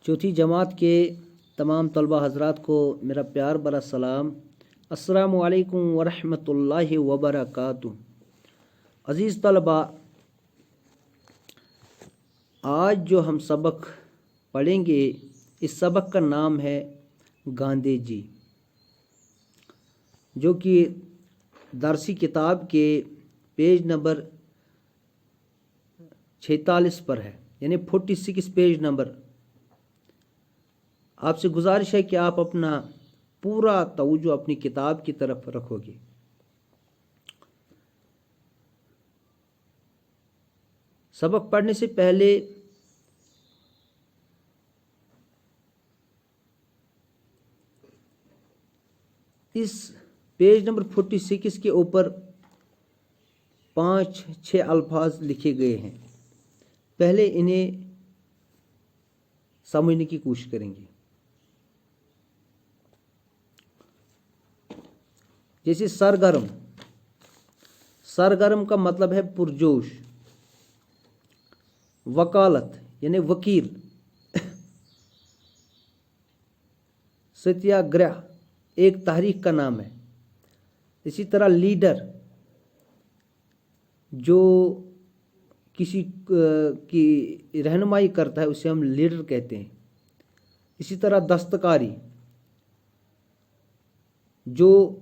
چوتھی جماعت کے تمام طلبہ حضرات کو میرا پیار بھرا سلام۔ السلام علیکم ورحمۃ اللہ وبرکاتہ۔ عزیز طلبہ، آج جو ہم سبق پڑھیں گے اس سبق کا نام ہے گاندھی جی، جو کہ درسی کتاب کے پیج نمبر 46 پر ہے، یعنی 46 پیج نمبر۔ آپ سے گزارش ہے کہ آپ اپنا پورا توجہ اپنی کتاب کی طرف رکھو گے۔ سبق پڑھنے سے پہلے اس پیج نمبر 46 کے اوپر 5-6 الفاظ لکھے گئے ہیں، پہلے انہیں سمجھنے کی کوشش کریں گے۔ جیسے سرگرم، سرگرم کا مطلب ہے پرجوش۔ وکالت یعنی وکیل۔ ستیہ گرہ ایک تحریک کا نام ہے۔ اسی طرح لیڈر، جو کسی کی رہنمائی کرتا ہے اسے ہم لیڈر کہتے ہیں۔ اسی طرح دستکاری، جو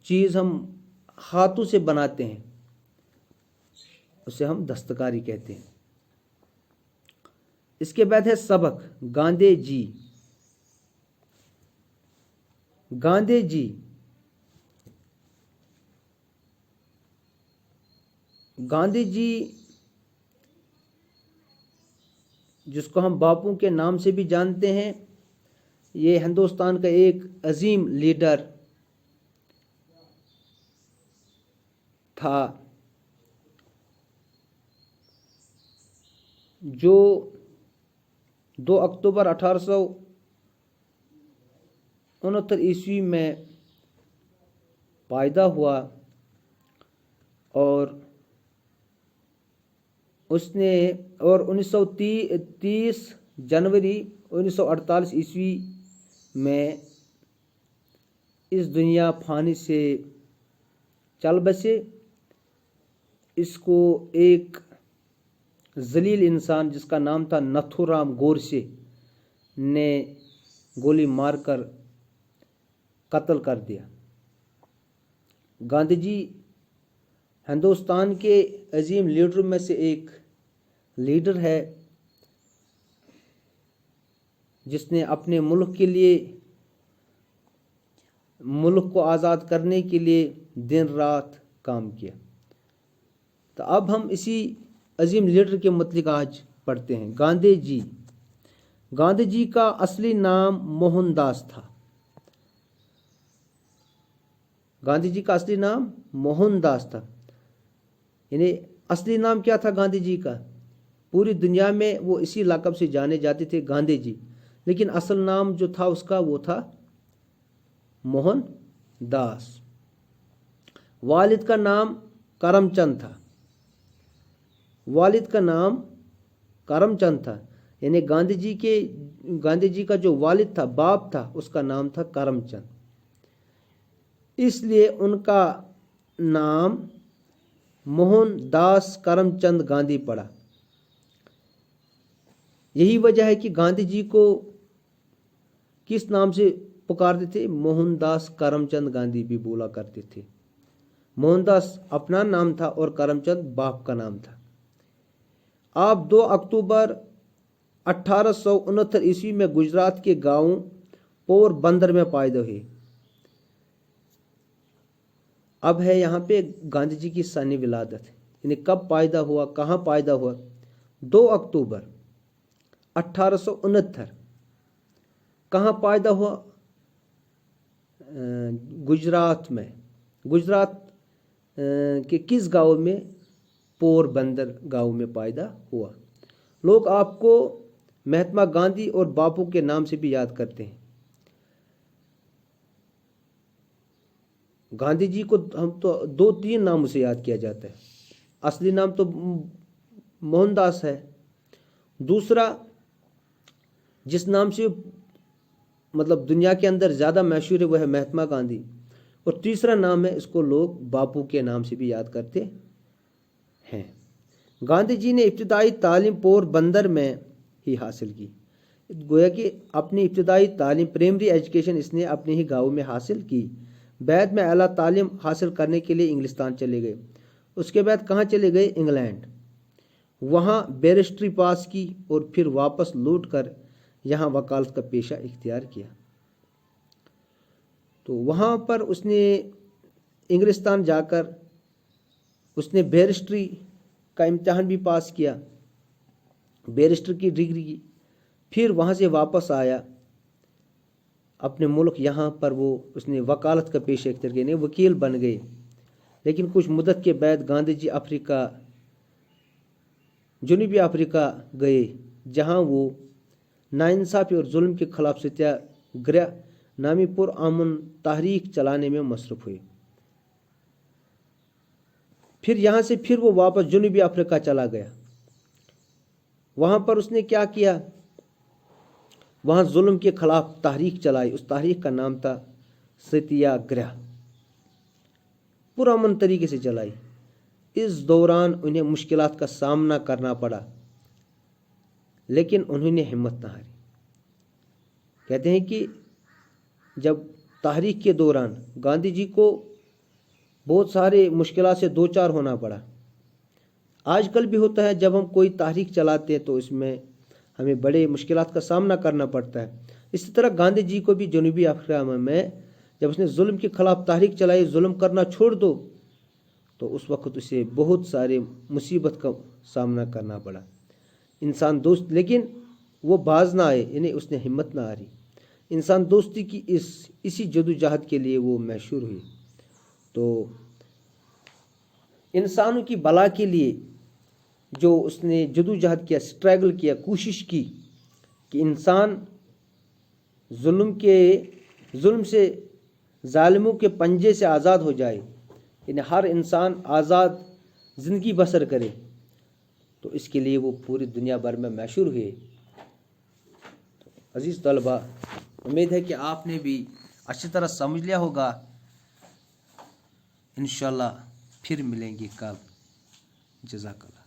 چیز ہم ہاتھوں سے بناتے ہیں اسے ہم دستکاری کہتے ہیں۔ اس کے بعد ہے سبق، گاندھی جی۔ گاندھی جی گاندھی جی جس کو ہم باپو کے نام سے بھی جانتے ہیں، یہ ہندوستان کا ایک عظیم لیڈر تھا، جو 2 اکتوبر 1869 عیسوی میں پیدا ہوا، اور اس نے 1930 جنوری 1948 عیسوی میں اس دنیا فانی سے چل بسے۔ اس کو ایک ذلیل انسان جس کا نام تھا نتھو رام گوڈسے نے گولی مار کر قتل کر دیا۔ گاندھی جی ہندوستان کے عظیم لیڈروں میں سے ایک لیڈر ہے، جس نے اپنے ملک کے لیے، ملک کو آزاد کرنے کے لیے دن رات کام کیا۔ تو اب ہم اسی عظیم لیڈر کے متعلق آج پڑھتے ہیں۔ گاندھی جی، گاندھی جی کا اصلی نام موہن داس تھا۔ گاندھی جی کا اصلی نام موہن داس تھا، یعنی اصلی نام کیا تھا گاندھی جی کا؟ پوری دنیا میں وہ اسی لقب سے جانے جاتے تھے، گاندھی جی، لیکن اصل نام جو تھا اس کا وہ تھا موہن داس۔ والد کا نام کرم چند تھا۔ والد کا نام کرم چند تھا، یعنی گاندھی جی کا جو والد تھا، باپ تھا، اس کا نام تھا کرم چند، اس لیے ان کا نام موہن داس کرم چند گاندھی پڑا۔ یہی وجہ ہے کہ گاندھی جی کو کس نام سے پکارتے تھے؟ موہن داس کرم چند گاندھی بھی بولا کرتے تھے۔ موہن داس اپنا نام تھا اور کرم چند باپ کا نام تھا۔ آپ 2 اکتوبر 1869 عیسوی میں گجرات کے گاؤں پور بندر میں پیدا ہوئے۔ اب ہے یہاں پہ گاندھی جی کی سن ولادت، یعنی کب پیدا ہوا، کہاں پیدا ہوا؟ 2 اکتوبر 1869۔ کہاں پیدا ہوا؟ گجرات میں۔ گجرات کے کس گاؤں میں؟ پور بندر گاؤں میں پیدا ہوا۔ لوگ آپ کو مہاتما گاندھی اور باپو کے نام سے بھی یاد کرتے ہیں۔ گاندھی جی کو ہم تو 2-3 ناموں سے یاد کیا جاتا ہے۔ اصلی نام تو موہن داس ہے، دوسرا جس نام سے مطلب دنیا کے اندر زیادہ مشہور ہے وہ ہے مہاتما گاندھی، اور تیسرا نام ہے اس کو لوگ باپو کے نام سے بھی یاد کرتے ہیں۔ گاندھی جی نے ابتدائی تعلیم پور بندر میں ہی حاصل کی، گویا کہ اپنی ابتدائی تعلیم پرائمری ایجوکیشن اس نے اپنے ہی گاؤں میں حاصل کی۔ بعد میں اعلیٰ تعلیم حاصل کرنے کے لیے انگلستان چلے گئے، اس کے بعد کہاں چلے گئے؟ انگلینڈ، وہاں بیرسٹری پاس کی اور پھر واپس لوٹ کر یہاں وکالت کا پیشہ اختیار کیا۔ تو وہاں پر اس نے انگلستان جا کر اس نے بیرسٹری کا امتحان بھی پاس کیا، بیرسٹر کی ڈگری کی، پھر وہاں سے واپس آیا اپنے ملک، یہاں پر اس نے وکالت کا پیشہ اختیار کیا، وکیل بن گئے۔ لیکن کچھ مدت کے بعد گاندھی جی جنوبی افریقہ گئے، جہاں وہ ناانصافی اور ظلم کے خلاف ستیہ گرہ نامی پرامن تحریک چلانے میں مصروف ہوئے۔ پھر یہاں سے پھر وہ واپس جنوبی افریقہ چلا گیا، وہاں پر اس نے کیا کیا؟ وہاں ظلم کے خلاف تحریک چلائی، اس تحریک کا نام تھا ستیہ گرہ، پرامن طریقے سے چلائی۔ اس دوران انہیں مشکلات کا سامنا کرنا پڑا، لیکن انہوں نے ہمت نہ ہاری۔ کہتے ہیں کہ جب تحریک کے دوران گاندھی جی کو بہت سارے مشکلات سے دوچار ہونا پڑا۔ آج کل بھی ہوتا ہے، جب ہم کوئی تحریک چلاتے ہیں تو اس میں ہمیں بڑے مشکلات کا سامنا کرنا پڑتا ہے۔ اسی طرح گاندھی جی کو بھی جنوبی افریقہ میں جب اس نے ظلم کے خلاف تحریک چلائی، ظلم کرنا چھوڑ دو، تو اس وقت اسے بہت سارے مصیبت کا سامنا کرنا پڑا۔ انسان دوست، لیکن وہ باز نہ آئے، یعنی اس نے ہمت نہ ہاری۔ انسان دوستی کی اسی جدوجہد کے لیے وہ مشہور ہوئی۔ تو انسانوں کی بھلا کے لیے جو اس نے جدوجہد کیا، سٹرگل کیا، کوشش کی کہ انسان ظلم سے، ظالموں کے پنجے سے آزاد ہو جائے، یعنی ہر انسان آزاد زندگی بسر کرے، تو اس کے لیے وہ پوری دنیا بھر میں مشہور ہوئے۔ عزیز طلبہ، امید ہے کہ آپ نے بھی اچھی طرح سمجھ لیا ہوگا۔ انشاءاللہ پھر ملیں گے کل۔ جزاک اللہ۔